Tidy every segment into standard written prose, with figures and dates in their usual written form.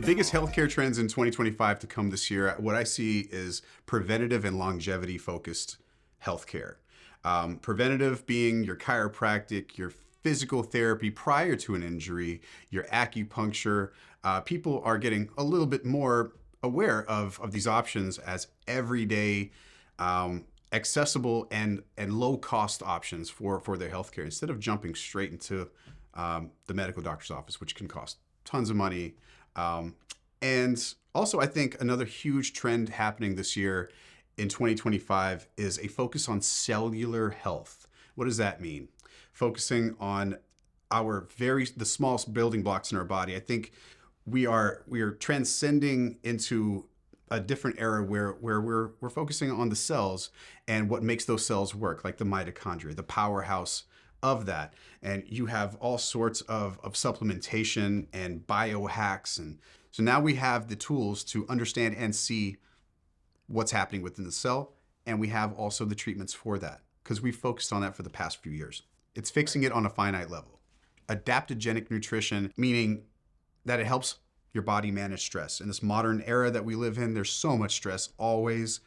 biggest healthcare trends in 2025 to come this year, what I see is preventative and longevity focused healthcare. Preventative being your chiropractic, your physical therapy prior to an injury, your acupuncture. People are getting a little bit more aware of these options as everyday, accessible and low cost options for their healthcare instead of jumping straight into the medical doctor's office, which can cost tons of money. And also, I think another huge trend happening this year in 2025 is a focus on cellular health. What does that mean? Focusing on the smallest building blocks in our body. I think we are transcending into a different era where we're focusing on the cells and what makes those cells work, like the mitochondria, the powerhouse of that. And you have all sorts of supplementation and biohacks. And so now we have the tools to understand and see what's happening within the cell. And we have also the treatments for that because we've focused on that for the past few years. It's fixing it on a finite level. Adaptogenic nutrition, meaning that it helps your body manage stress. In this modern era that we live in, there's so much stress always.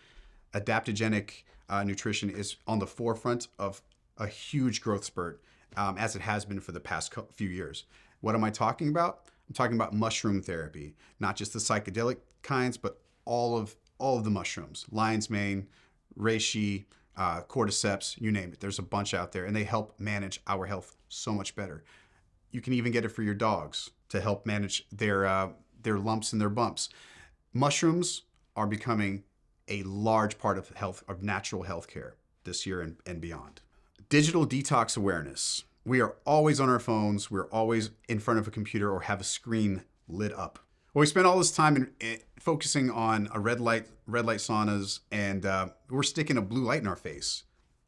Adaptogenic nutrition is on the forefront of a huge growth spurt, as it has been for the past few years. What am I talking about? I'm talking about mushroom therapy, not just the psychedelic kinds, but all of the mushrooms, lion's mane, reishi, cordyceps, you name it. There's a bunch out there, and they help manage our health so much better. You can even get it for your dogs to help manage their lumps and their bumps. Mushrooms are becoming a large part of natural healthcare this year and beyond. Digital detox awareness. We are always on our phones. We're always in front of a computer or have a screen lit up. Well, we spend all this time focusing on a red light saunas, and we're sticking a blue light in our face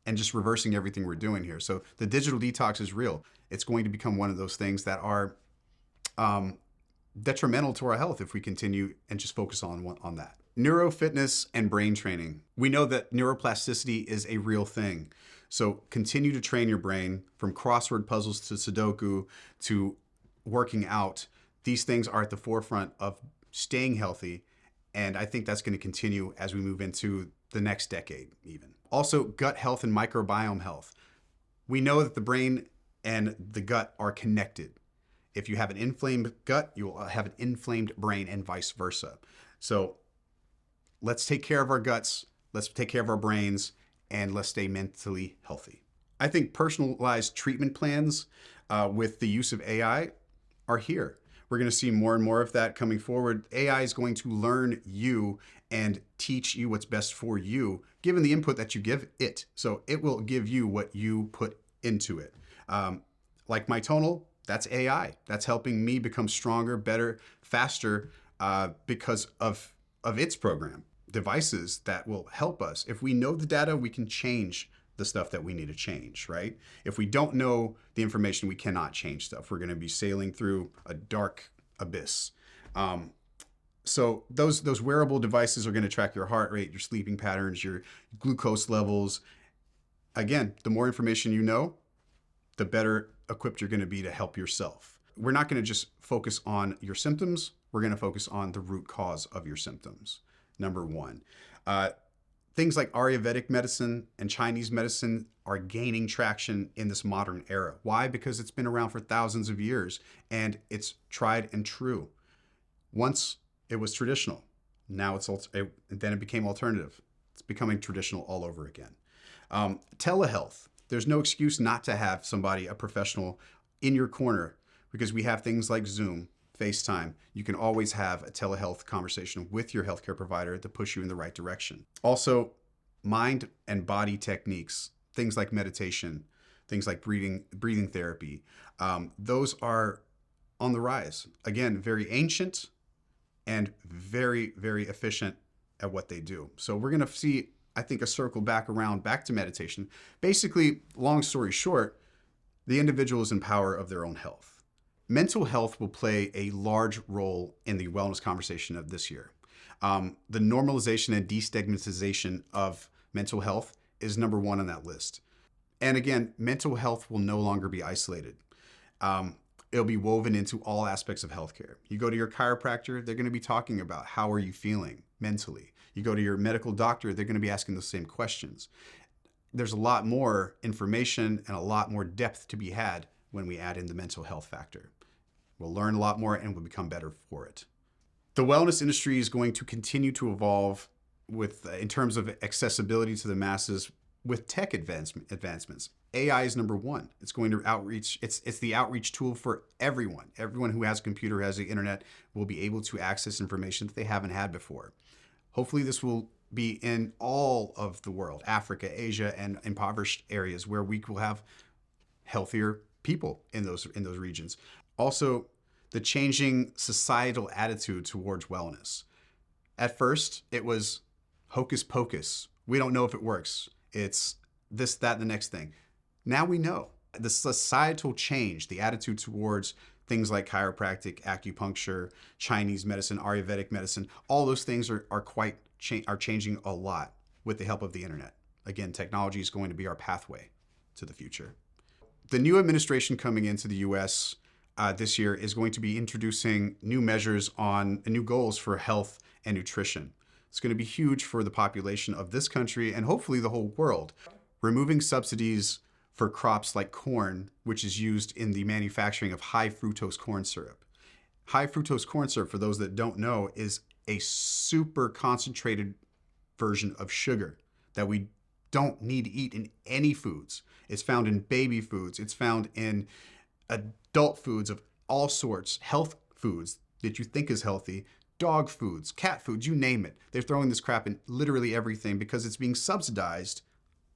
and just reversing everything we're doing here. So the digital detox is real. It's going to become one of those things that are detrimental to our health if we continue and just focus on that. Neurofitness and brain training. We know that neuroplasticity is a real thing. So continue to train your brain from crossword puzzles to Sudoku to working out. These things are at the forefront of staying healthy. And I think that's going to continue as we move into the next decade even. Also, gut health and microbiome health. We know that the brain and the gut are connected. If you have an inflamed gut, you will have an inflamed brain and vice versa. So let's take care of our guts, let's take care of our brains, and let's stay mentally healthy. I think personalized treatment plans with the use of AI are here. We're going to see more and more of that coming forward. AI is going to learn you and teach you what's best for you, given the input that you give it. So it will give you what you put into it. Like my tonal, that's AI. That's helping me become stronger, better, faster because of its program. Devices that will help us. If we know the data, we can change the stuff that we need to change, right? If we don't know the information, we cannot change stuff. We're going to be sailing through a dark abyss. So those wearable devices are going to track your heart rate, your sleeping patterns, your glucose levels. Again, the more information you know, the better equipped you're going to be to help yourself. We're not going to just focus on your symptoms. We're going to focus on the root cause of your symptoms. Number one. Things like Ayurvedic medicine and Chinese medicine are gaining traction in this modern era. Why? Because it's been around for thousands of years and it's tried and true. Once it was traditional. Now then it became alternative. It's becoming traditional all over again. Telehealth. There's no excuse not to have a professional in your corner because we have things like Zoom, FaceTime. You can always have a telehealth conversation with your healthcare provider to push you in the right direction. Also, mind and body techniques, things like meditation, things like breathing therapy. Those are on the rise. Again, very ancient and very, very efficient at what they do. So we're going to see, I think, a circle back to meditation. Basically, long story short, the individual is in power of their own health. Mental health will play a large role in the wellness conversation of this year. The normalization and destigmatization of mental health is number one on that list. And again, mental health will no longer be isolated. It'll be woven into all aspects of healthcare. You go to your chiropractor, they're going to be talking about how are you feeling mentally. You go to your medical doctor, they're going to be asking the same questions. There's a lot more information and a lot more depth to be had when we add in the mental health factor. We'll learn a lot more and we'll become better for it. The wellness industry is going to continue to evolve in terms of accessibility to the masses with tech advancements. AI is number one. It's going to outreach. It's the outreach tool for everyone. Everyone who has a computer, has the internet, will be able to access information that they haven't had before. Hopefully this will be in all of the world, Africa, Asia, and impoverished areas where we will have healthier people in those regions. Also, the changing societal attitude towards wellness. At first, it was hocus pocus. We don't know if it works. It's this, that, and the next thing. Now we know. The societal change, the attitude towards things like chiropractic, acupuncture, Chinese medicine, Ayurvedic medicine, all those things are changing a lot with the help of the internet. Again, technology is going to be our pathway to the future. The new administration coming into the U.S. This year is going to be introducing new measures on and new goals for health and nutrition. It's going to be huge for the population of this country and hopefully the whole world. Removing subsidies for crops like corn, which is used in the manufacturing of high fructose corn syrup. High fructose corn syrup, for those that don't know, is a super concentrated version of sugar that we don't need to eat in any foods. It's found in baby foods. It's found in adult foods of all sorts, health foods that you think is healthy, dog foods, cat foods, you name it. They're throwing this crap in literally everything because it's being subsidized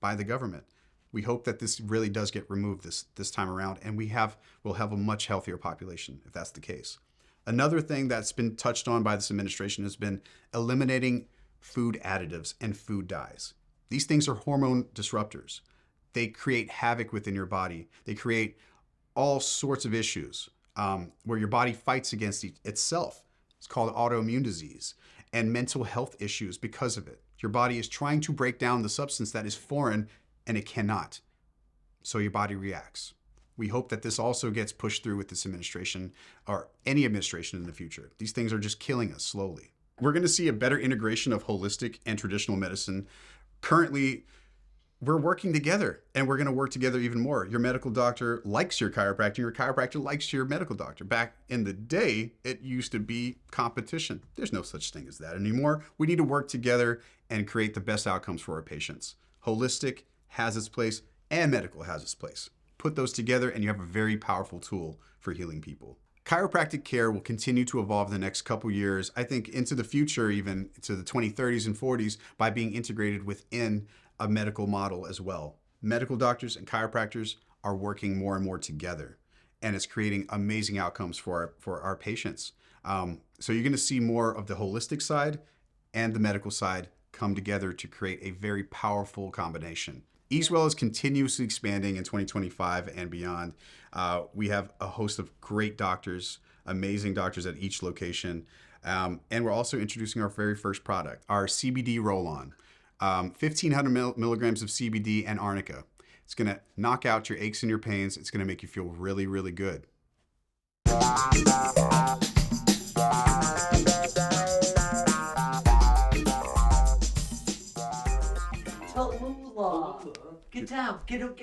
by the government. We hope that this really does get removed this time around, and we'll have a much healthier population if that's the case. Another thing that's been touched on by this administration has been eliminating food additives and food dyes. These things are hormone disruptors. They create havoc within your body. They create all sorts of issues where your body fights against itself. It's called autoimmune disease and mental health issues because of it. Your body is trying to break down the substance that is foreign and it cannot. So your body reacts. We hope that this also gets pushed through with this administration or any administration in the future. These things are just killing us slowly. We're going to see a better integration of holistic and traditional medicine. Currently, we're working together and we're going to work together even more. Your medical doctor likes your chiropractor. Your chiropractor likes your medical doctor. Back in the day, it used to be competition. There's no such thing as that anymore. We need to work together and create the best outcomes for our patients. Holistic has its place and medical has its place. Put those together and you have a very powerful tool for healing people. Chiropractic care will continue to evolve in the next couple years, I think into the future, even to the 2030s and 40s, by being integrated within a medical model as well. Medical doctors and chiropractors are working more and more together, and it's creating amazing outcomes for our patients. So you're going to see more of the holistic side and the medical side come together to create a very powerful combination. Easewell is continuously expanding in 2025 and beyond. We have a host of great doctors, amazing doctors at each location. And we're also introducing our very first product, our CBD roll-on. 1,500 milligrams of CBD and arnica. It's going to knock out your aches and your pains. It's going to make you feel really, really good. Get down. Get up.